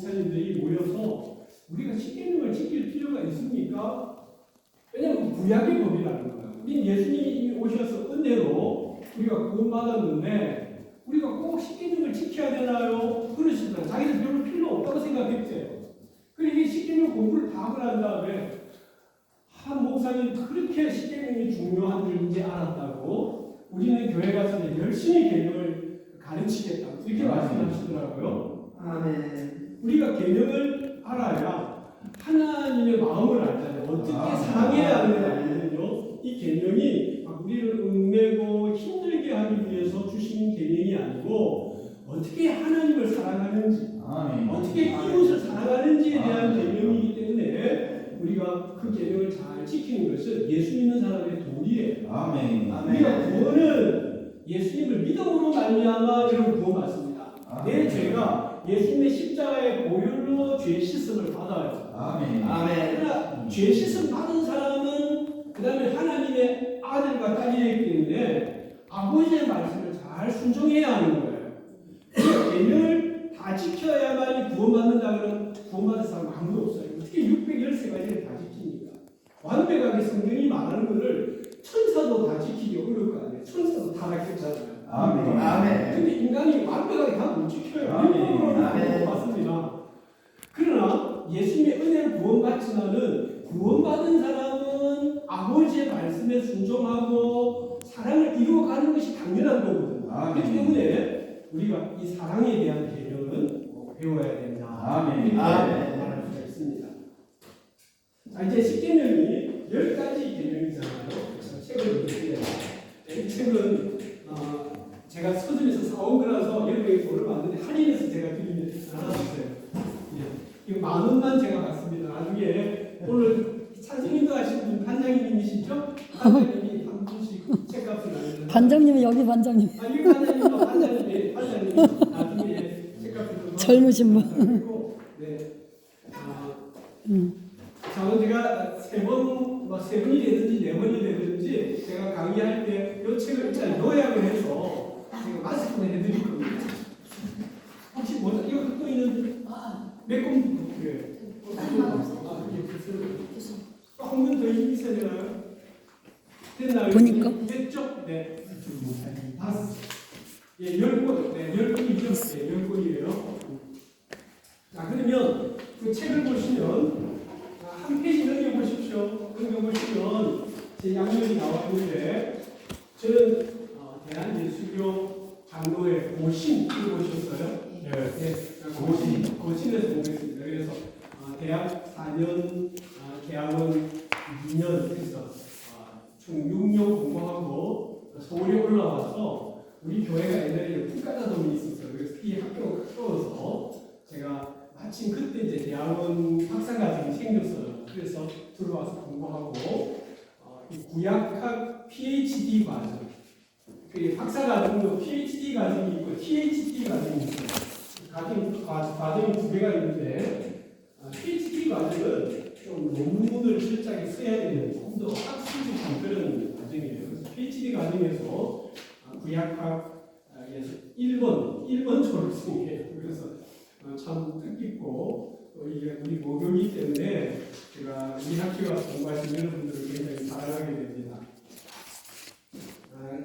목사님들이 모여서 우리가 십계명을 지킬 필요가 있습니까? 왜냐하면 구약의 법이라는 거예요. 우리 예수님이 오셔서 은혜로 우리가 구원받았는데 우리가 꼭 십계명을 지켜야 되나요? 그러시더라고요. 자기들 별로 필요 없다고 생각했대요. 그리고 이 십계명 공부를 다 하고 난 다음에 한 목사님 그렇게 십계명이 중요한 줄 이제 알았다고 우리는 교회 가서 열심히 계명을 가르치겠다 이렇게 말씀하시더라고요. 아멘. 우리가 계명을 알아야 하나님의 마음을 알잖아요. 어떻게 사랑해야 하는지 알거든요. 이 계명이 우리를 얽매고 힘들게 하기 위해서 주신 계명이 아니고 어떻게 하나님을 사랑하는지, 어떻게 이웃을 사랑하는지에 대한 계명이기 때문에 우리가 그 계명을 잘 지키는 것은 예수 믿는 사람의 도리예요. 우리가 구원은 예수님을 믿음으로 말미암아 이런 구원받습니다. 내 죄가 예수님의 십자가의 보혈로 죄 씻음을 받아요. 그러나 죄 씻음 받은 사람은 그 다음에 하나님의 아들과 딸이기 때문에 아버지의 말씀을 잘 순종해야 하는 거예요. 계명을 다 지켜야만이 구원받는다 그러면 구원받은 사람 아무도 없어요. 어떻게 613가지를 다 지킵니까? 완벽하게 성경이 말하는 것을 천사도 다 지키기 어려울 거 아니에요. 천사도 다 지켰잖아요. 근데 인간이 완벽하게 다 못 지켜요. 일부러는 맞습니다. 그러나 예수님의 은혜를 구원받지만은 구원받은 사람은 아버지의 말씀에 순종하고 사랑을 이루어가는 것이 당연한 거거든요. 그렇기 때문에 우리가 이 사랑에 대한 개념은 배워야 된다. 이렇게 말할 수가 있습니다. 자, 이제 십계명이 10가지 계명이잖아요. 책을 읽으세요. 이 책은 제가 서점에서 사온 거라서 여러분이 돈을 받는데 할인해서 제가 드리면 나눠주세요. 이거 10,000원만 제가 받습니다. 나중에 오늘 찬성인도 하신 분 반장님이시죠? 반장님이 한 분씩 책값을 나누는 반장님이 여기 반장님. 여기 반장님도 반장님이 나중에 책값을 좀 젊으신 분. 네. 저는 제가 세 번이 되든지 4번이 되든지 제가 강의할 때 이 책을 일단 요약을 해서 제가 마스크를 해드릴 겁니다. 혹시 뭐 이거 갖고 있는 몇 권? 한번 더 있어야 되나요? 됐나요? 보니까. 됐죠? 네. 10권. 네, 10권이죠? 네, 10권이에요. 자, 그러면 그 책을 보시면 한 페이지 넘겨보십시오. 넘겨보시면 제 양면이 나와 있는데 저는 대한예수교 장로회 고신 이거 보셨어요? 네. 고신에서 공부했습니다. 그래서 대학 4년, 대학원 2년 해서 총 6년 공부하고 서울에 올라와서 우리 교회가 옛날에 풍가다dom이 있었어요. 그래서 이 학교가 가까워서 제가 마침 그때 이제 대학원 박사과정이 생겼어요. 그래서 들어와서 공부하고 이 구약학 PhD 과정, 그 박사과정도 PhD 과정이 있고 THD 과정이 있어요. 과정이 2개가 있는데 PhD 과정은 좀 논문을 실장에 써야 되는 좀 더 학술적인 그런 과정이에요. 그래서 PhD 과정에서 구약학에서 1번 졸업생이에요. 그래서 참 뜻깊고 또 이게 우리 모교이기 때문에 제가 이 학교 와서 공부하신 여러분들을 굉장히 사랑하게 됩니다.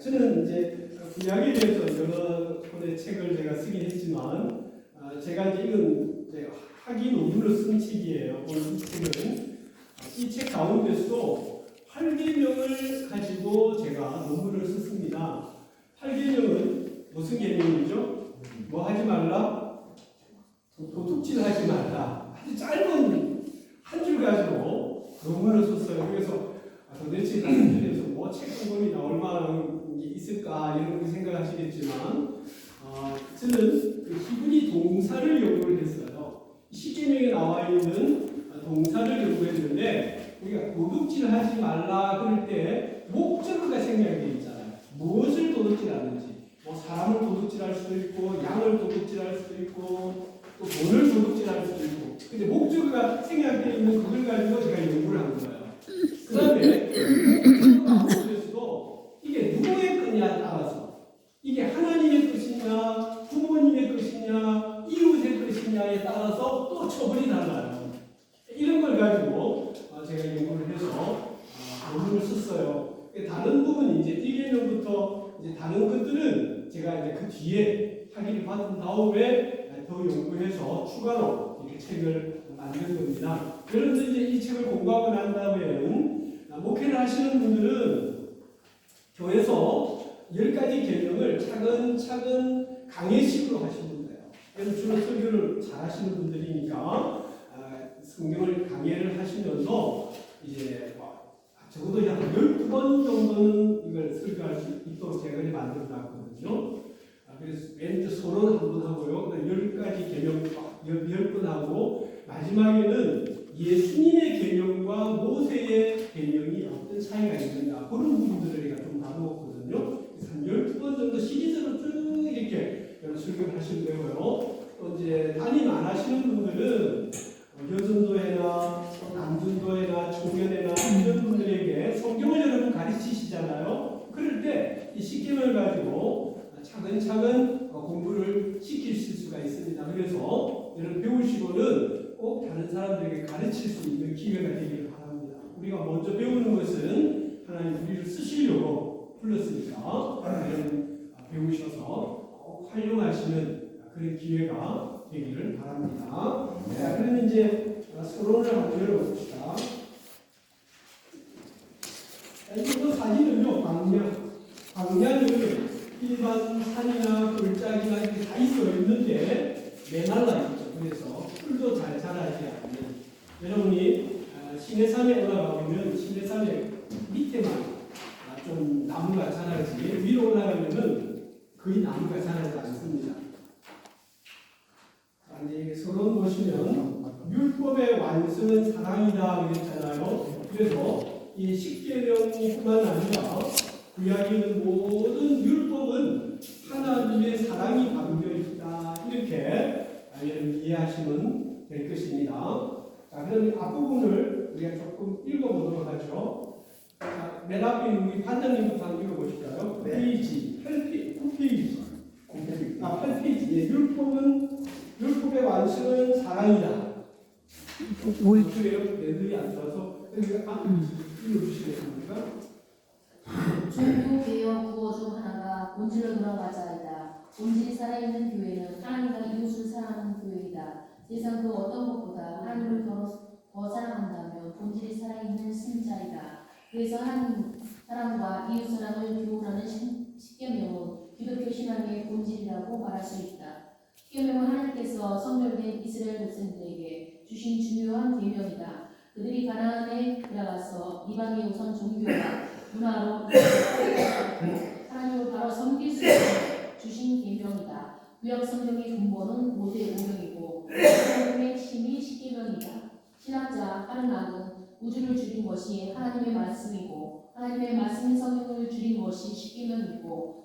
저는 이제 구약에 대해서 여러 권의 책을 제가 쓰긴 했지만 제가 이제 이건 이제 학위 논문을 쓴 책이에요. 오늘 이 책은 이 책 가운데서도 8계명을 가지고 제가 논문을 썼습니다. 8계명은 무슨 계명이죠? 뭐 하지 말라? 도둑질 하지 말라. 아주 짧은 한 줄 가지고 논문을 썼어요. 그래서 도대체 그래서 뭐 책 한 권이 나올 만한 게 있을까 이런 생각하시겠지만 저는 그 히브리 동사를 연구를 했어요. 십계명에 나와 있는 동사를 연구했는데 우리가 도둑질하지 말라 그럴 때 목적어가 생략되어 있잖아요. 무엇을 도둑질하는지, 뭐 사람을 도둑질할 수도 있고, 양을 도둑질할 수도 있고, 또 돈을 도둑질할 수도 있고. 근데 목적어가 생략되어 있는 그걸 가지고 제가 연구를 한 거예요. 그 다음에 목적어에서도 이게 누구의 뜻이냐에 따라서 이게 하나님의 뜻이냐, 부모님의 뜻이냐, 이웃의 뜻이냐 달라지냐에 따라서 또 처벌이 달라요. 이런 걸 가지고 제가 연구를 해서 논문을 썼어요. 다른 부분이 이제 1개년부터 이제 다른 것들은 제가 이제 그 뒤에 학위를 받은 다음에 더 연구해서 추가로 이렇게 책을 만든 겁니다. 여러분들 이제 이 책을 공부하고 난 다음에는 목회를 하시는 분들은 교회에서 10가지 개념을 차근차근 강의식으로 하시면 돼요. 그래서 주로 설교를 잘 하시는 분들이니까 성경을 강의를 하시면서 이제 적어도 한 12번 정도는 이걸 설교할 수 있도록 제가 만들어 놨거든요. 그래서 맨 서론 한 번 하고요. 10가지 개념 10번 하고 마지막에는 예수님의 개념과 모세의 개념이 어떤 차이가 있느냐 그런 부분들을 제가 좀 나누었거든요. 그래서 한 12번 정도 시리즈로 쭉 이렇게 설교를 하시면 되고요. 또 이제 담임 안 하시는 분들은 여전도회나 남전도회나 청년회나 이런 분들에게 성경을 여러분 가르치시잖아요. 그럴 때 이 십계명을 가지고 차근차근 공부를 시킬 수가 있습니다. 그래서 여러분 배우시고는 꼭 다른 사람들에게 가르칠 수 있는 기회가 되기를 바랍니다. 우리가 먼저 배우는 것은 하나님 우리를 쓰시려고 불렀으니까 여러분 배우셔서 꼭 활용하시는 그런 기회가 되기를 바랍니다. 자, 그러면 이제 서론을 한번 열어봅시다. 이거 사진은요, 광야는 일반 산이나 골짜기나 이렇게 다 있는데 메말라 있죠. 그래서 풀도 잘 자라지 않는. 여러분이 시내산에 올라가면 시내산에 밑에만 좀 나무가 자라지 위로 올라가면은 거의 나무가 자라지 않습니다. 이제 서론 보시면 율법의 완성은 사랑이다 그랬잖아요. 그래서 이 십계명뿐만 아니라 구약의 모든 율법은 하나님의 사랑이 담겨 있다. 이렇게 여러분 이해하시면 될 것입니다. 자, 그럼 앞부분을 우리가 조금 읽어보도록 하죠. 자, 맨 앞에 우리 반장님부터 한번 읽어보실까요? 네. 페이지 9페이지. 8페이지. 예, 율법의 완성은 사랑이다. 그래요? 애들이 안 좋아서 읽어주시겠습니까? 종교 개혁 구호 중 하나가 본질로 돌아가자이다. 본질이 살아있는 교회는 하나님과 이웃을 사랑하는 교회이다. 세상 그 어떤 것보다 하나님을 더 사랑한다면 본질이 살아있는 신자이다. 그래서 하나님 사랑과 이웃 사랑을 교훈하는 십계명은 기독교 신앙의 본질이라고 말할 수 있다. 십계명은 하나님께서 선별된 이스라엘 백성들에게 주신 중요한 계명이다. 그들이 가나안에 들어가서 이방의 우선 종교와 문화로 하나님을 바로 섬길 수 있게 주신 계명이다. 구약 성경의 근본은 모세오경이고 성경의 핵심이 십계명이다. 신학자 하르낙은 우주를 줄인 것이 하나님의 말씀이고 하나님의 말씀이 성경을 줄인 것이 십계명이고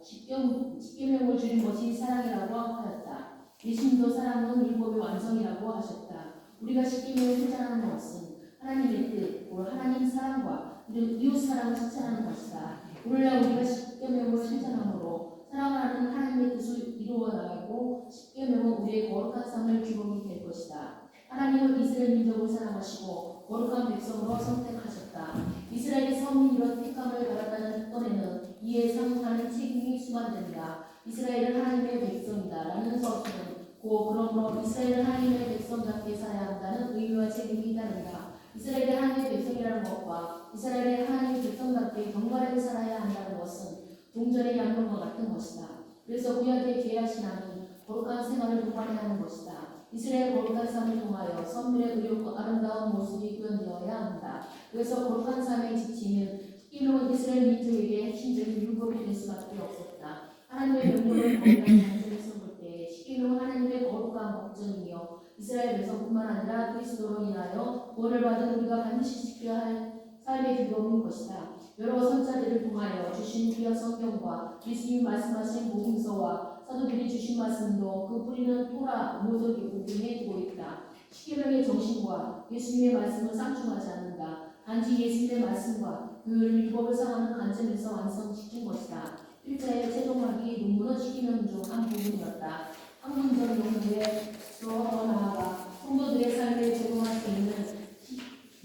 십계명을 줄인 것이 사랑이라고 하였다. 예수님도 사랑은 율법의 완성이라고 하셨다. 우리가 십계명을 실천하는 것은 하나님의 뜻, 하나님 사랑과 이웃 사랑을 실천하는 것이다. 오늘날 우리가 십계명을 실천함으로 사랑하는 하나님의 뜻을 이루어 나가고 십계명은 우리의 거룩한 삶을 기록이 될 것이다. 하나님은 이스라엘 민족을 사랑하시고 거룩한 백성으로 선택하셨다. 이스라엘의 선민으로 택함을 받았다는 특권에는 이에 상응하는 책임이 수반된다. 이스라엘은 하나님의 백성이다 라는 서술은 그러므로 이스라엘은 하나님의 백성답게 살아야 한다는 의무와 책임이 따른다. 이스라엘의 하나님의 백성이라는 것과 이스라엘의 하나님의 백성답게 경건하게 살아야 한다는 것은 동전의 양면과 같은 것이다. 그래서 구약의 계약 신앙이 거룩한 생활을 동반해야 하는 것이다. 이스라엘 거룩한 삶을 통하여 선물의 의롭고 아름다운 모습이 구현되어야 한다. 그래서 거룩한 삶의 지침은 십계명은 이스라엘 민족에게 핵심적인 율법이 될 수밖에 없었다. 하나님의 명령을 거룩한 단순히 섬길 때 십계명은 하나님의 거룩한 법정이며 이스라엘 백성뿐만 아니라 그리스도로 인하여 구원을 받은 우리가 반드시 지켜야 할 삶의 규범인 것이다. 여러 선자들을 통하여 주신 구약 성경과 예수님 말씀하신 복음서와 사도들이 주신 말씀도 그 뿌리는 토라, 모세기 복음에 두고 있다. 십계명의 정신과 예수님의 말씀은 쌍충하지 않는다. 단지 예수님의 말씀과 그 율법을 상하는 관점에서 완성시킨 것이다. 일자의 최종학위 논문은 십계명 중 한 부분이었다. 학문적 연구에 더 나아가 성도들의 삶에 적용할 수 있는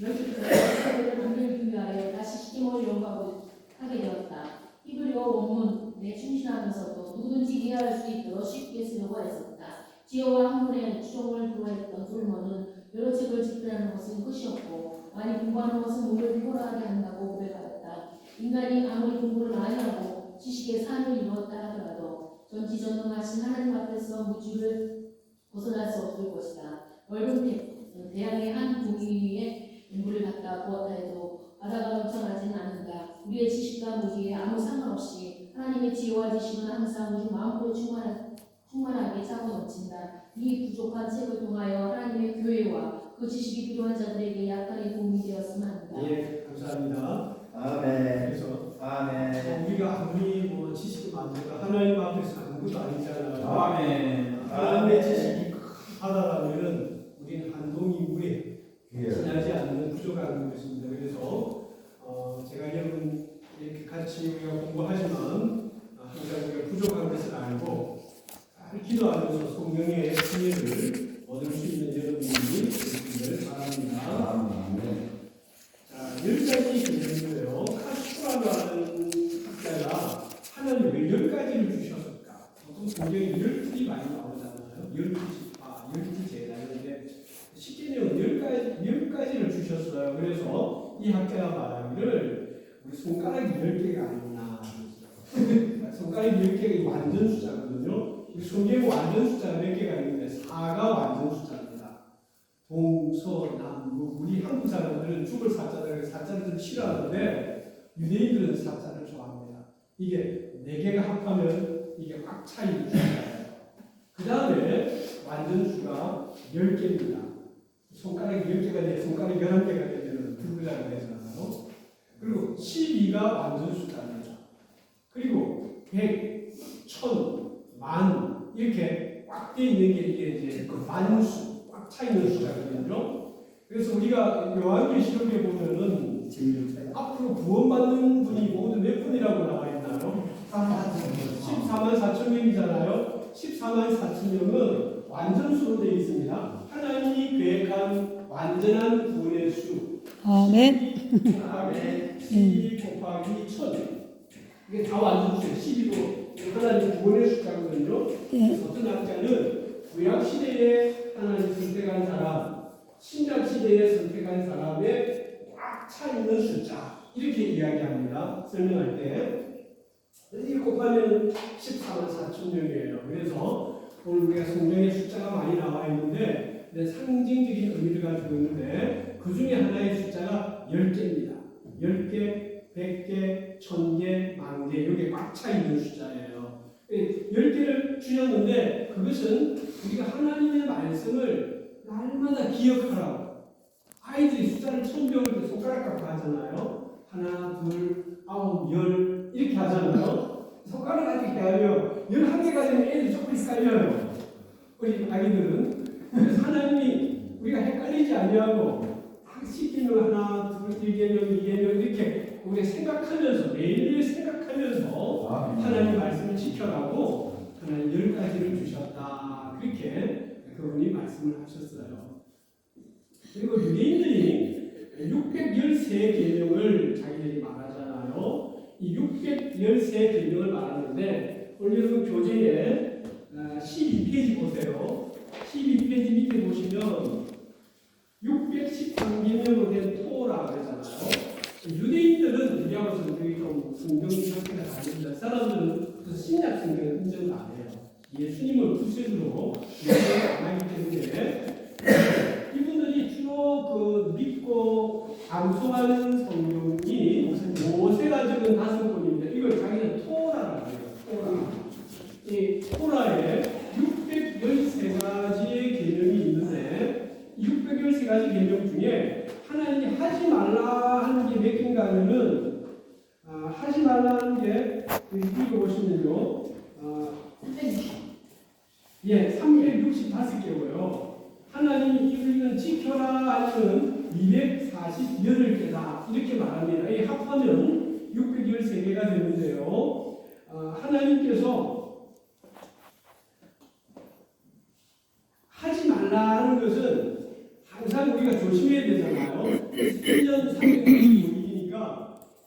열기를 만들기 위하여 다시 시kim을 요구하고 하게 되었다. 히브리어 원문에 충실하면서도 누구든지 이해할 수 있도록 쉽게 쓰려고 했었다. 지혜와 학문의 추종을 도모했던 솔몬은 여러 책을 집필하는 것은 끝이었고 많이 공부하는 것은 몸을 피곤하게 한다고 고백하였다. 인간이 아무리 공부를 많이 하고 지식의 산을 이루었다 하더라도 전지전능하신 하나님 앞에서 무지를 벗어날 수 없을 것이다. 넓은 대양의 한 종이 위에 인물을 갖다 부었다 해도 바다가 넘쳐나지는 않는다. 우리의 지식과 무지에 아무 상관없이 하나님의 지혜와 지식은 항상 우리 마음으로 충만하게 차고 넘친다. 이 부족한 책을 통하여 하나님의 교회와 그 지식이 필요한 자들에게 약간의 도움이 되었으면 합니다. 예, 감사합니다. 아멘. 그래서 아멘. 우리가 아무리 뭐 지식이 많다고 하나님 앞에서 아무것도 아니잖아요. 아멘. 하나님의 지식이 큰 바다라면은 우리는 한 동이 물에 예. 지나지 않는 부족한 것입니다. 그래서 제가 여러분 이렇게 같이 우리가 공부하지만 항상 우리가 부족한 것을 알고 잘 기도하면서 성령의 지혜를 얻을 수 있는 여러분이 되시기를 바랍니다. 아멘. 자, 10가지 개념이에요. 카스트라고 하는 학자가 하나님 왜 10가지를 주셨을까? 보통 성경에 12이 많이 나오잖아요. 12지 제다 이런데 십계명은 10가지를 주셨어요. 그래서 이 학자가 말하기를 우리 손가락이 10개가 아니구나. 손가락이 10개가 완전 숫자거든요. 우리 성경 완전 숫자가 몇 개가 있는데 4가 완전 숫자입니다. 동서남북 우리 한국 사람들은 죽을 사자를 좀 싫어하는데 유대인들은 사자를 좋아합니다. 이게 4개가 합하면 이게 꽉 차 있는 숫자예요. 그 다음에 완전 수가 10개입니다. 손가락이 10개가 돼 손가락 11개가 되면 불구자가 되잖아요. 그리고 12가 완전 숫자입니다. 그리고 100, 1000, 만 이렇게 꽉 돼 있는 게 이게 이제 그 만수 꽉 차 있는 숫자거든요. 그래서 우리가 요한계시록에 보면은 앞으로 구원받는 분이 모두 몇 분이라고 나와 있나요? 14만 4천 명이잖아요. 14만 4천 명은 완전수로 되어 있습니다. 하나님이 계획한 완전한 구원의 수. 아멘. 12 곱하기 1000. 이게 다 완전수예요. 12도 하나님 구원의 숫자거든요. 예. 어떤 학자는 구약 시대에 하나님 선택한 사람, 신약 시대에 선택한 사람의 꽉 차 있는 숫자 이렇게 이야기합니다. 설명할 때. 1 곱하면 14만 4천 명이에요. 그래서 오늘 우리가 성경에 숫자가 많이 나와 있는데 상징적인 의미를 가지고 있는데 그 중에 하나의 숫자가 10개입니다. 10개, 100개, 1000개, 10,000개 이게 꽉 차 있는 숫자예요. 10개를 주셨는데 그것은 우리가 하나님의 말씀을 날마다 기억하라고. 아이들이 숫자를 처음 배울 때 손가락 갖고 하잖아요. 하나, 둘, 아홉, 열 이렇게 하잖아요. 손가락 가지고 하면 11개가 되면 애들이 조금 헷갈려요. 우리 아기들은. 그래서 하나님이 우리가 헷갈리지 아니하고 딱 시키면 하나, 둘, 1개명, 2개명 이렇게 우리가 생각하면서 매일매일 생각하면서 하나님 말씀을 지켜가고 하나님 10가지를 주셨다. 그렇게 그분이 말씀을 하셨어요. 그리고 유대인들이 613계명을 자기들이 말하잖아요. 이 613계명을 말하는데 오늘 여러분 교재에 12페이지 보세요. 12페이지 밑에 보시면 613계명으로 된 토라고 그러잖아요. 유대인들은 우리하고 성경이 좀 성경 상태가 다릅니다. 사람들은 그 신약 성경을 인정을 안 해요. 예수님을 구세주로 인정을 안 하기 때문에 이분들이 주로 그 믿고 암송하는 성경이 모세가 적은 5권입니다. 이걸 자기는 토라라고 해요. 토라. 이 토라에 613가지의 계명이 있는데 613가지 계명 중에 하나님이 하지 말라 하는 게 몇 개인가 하면은 하지 말라 하는 게 이거 보시면요. 365개고요. 하나님이 이거는 지켜라 하면 248개다 이렇게 말합니다. 이 합하면 613개가 되는데요. 하나님께서 하지 말라는 것은 항상 우리가 조심해야 되잖아요. 1년 365일이니까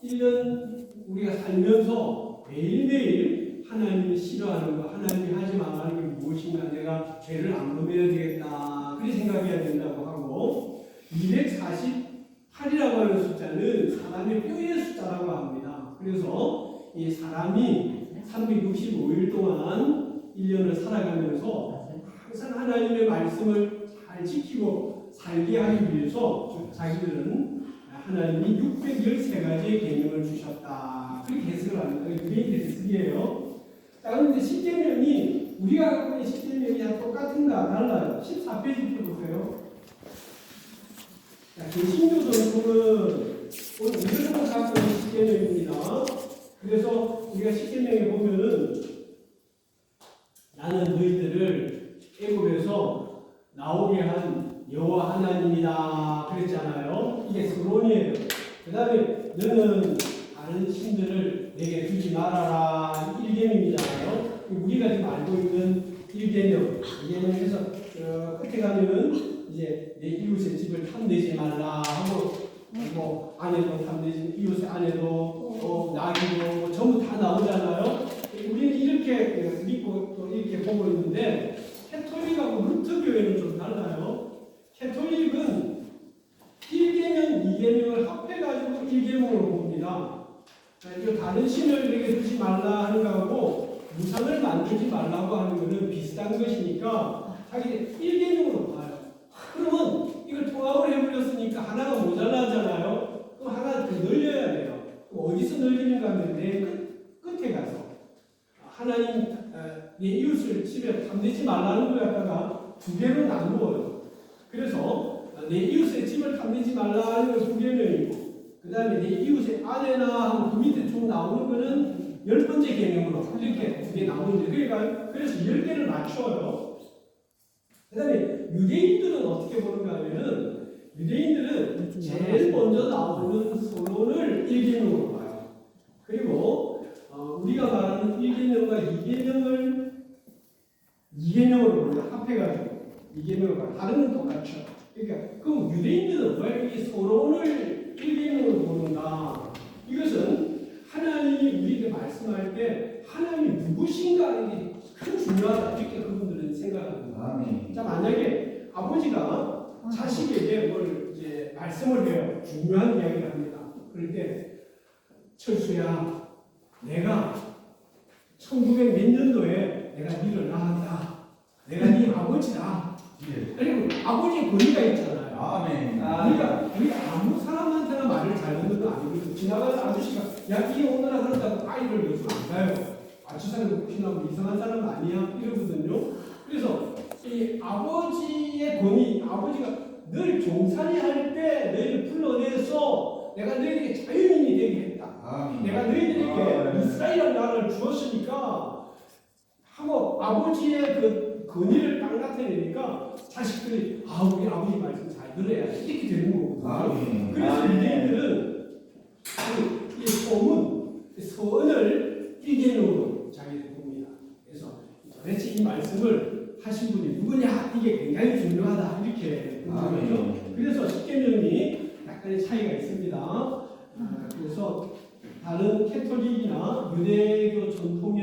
1년 우리가 살면서 매일매일 하나님이 싫어하는 거, 하나님이 하지 말라는 게 무엇인가, 내가 죄를 안 범해야 되겠다, 그렇게 생각해야 된다고 하고, 248이라고 하는 숫자는 사람의 뼈의 숫자라고 합니다. 그래서 이 사람이 365일 동안 1년을 살아가면서 항상 하나님의 말씀을 잘 지키고 살게 하기 위해서 자기들은 하나님이 613가지의 계명을 주셨다, 그렇게 해석을 합니다. 그게 해석이에요. 자, 그런데 십계명이 우리가 갖고 있는 십계명이 다 똑같은가 달라요. 14페이지 펴보세요. 자, 개신교 전통은 오늘 우리가 갖고 있는 십계명입니다. 그래서 우리가 십계명에 보면은 나는 너희들을 애굽에서 나오게 한 여호와 하나님이다 그랬잖아요. 이게 서론이에요. 그 다음에 너는 다른 신들을 내게 두지 말아라, 1계명이잖아요. 우리가 지금 알고 있는 1계명, 2계명에서 저 끝에 가면은 이제 내 이웃의 집을 탐내지 말라 하고, 뭐 아내도 탐내지, 이웃의 아내도 나귀도 전부 다 나오잖아요. 우리는 이렇게 믿고 또 이렇게 보고 있는데, 캐톨릭하고 루터교회는 좀 달라요. 캐톨릭은 1계명, 2계명을 합해가지고 1계명으로 봅니다. 이거 다른 신을 내게 두지 말라 하는 거하고 우상을 만들지 말라고 하는 것은 비슷한 것이니까 자기 1계명으로 봐요. 그러면 이걸 통합을 해버렸으니까 하나가 모자라잖아요. 그럼 하나 더 늘려야 돼요. 그럼 어디서 늘리는가 하면 내 끝에 가서 하나님 내 이웃을 집에 탐내지 말라는 걸 갖다가 두 개로 나누어요. 그래서 내 이웃의 집을 탐내지 말라는 건 2계명이고, 그 다음에 내 이웃의 아내나 하고 그 밑에 쭉 나오는 거는 10번째 계명으로 이렇게 두 개 나오는데, 그러니까 그래서 10개를 맞춰요. 그 다음에 유대인들은 어떻게 보는가 하면은, 유대인들은 제일 먼저 나오는 서론을 1계명으로 봐요. 그리고 우리가 말하는 1계명과 2계명으로 우리가 합해가지고 2계명을 봐요. 다른 건 똑같죠. 그러니까 그럼 유대인들은 왜 이 서론을 1계명으로 보는가? 이것은 하나님이 우리에게 말씀할 때 하나님이 누구신가, 이게 큰 중요하다, 이렇게 그분들은 생각합니다. 아멘. 자, 만약에 아버지가 자식에게 뭘 이제 말씀을 해요. 중요한 이야기를 합니다. 그럴 때, 철수야, 내가 1900 몇 년도에 내가 니를 낳았다. 내가 네 아버지다. 그리고 아버지의 권위가 있잖아요. 아멘. 우리가 아무 사람한테나 말을 잘 듣는 건 아니거든요. 지나가는 아저씨가 야, 이 오너라 그런다고 아이를 요즘 안 가요. 주사를 혹시나 뭐 이상한 사람 아니야? 이러거든요. 그래서 이 아버지의 권위, 아버지가 늘 종살이 할 때 너희를 불러내서 내가 너희에게 자유인이 되게 했다. 아멘. 내가 너희들에게 이스라엘 나라를 주었으니까 하고 아버지의 그 권위를 딱 나타내니까 자식들이 우리 아버지 말씀 잘 들어야지, 이렇게 되는 거거든요. 아멘. 그래서 유대인들은 이 서원을 1계명으로 자기들 봅니다. 그래서 도대체 이 말씀을 하신 분이 누구냐, 이게 굉장히 중요하다, 이렇게 보는 거죠. 그래서 10계명이 약간의 차이가 있습니다. 그래서 다른 캐톨릭이나 유대교 전통의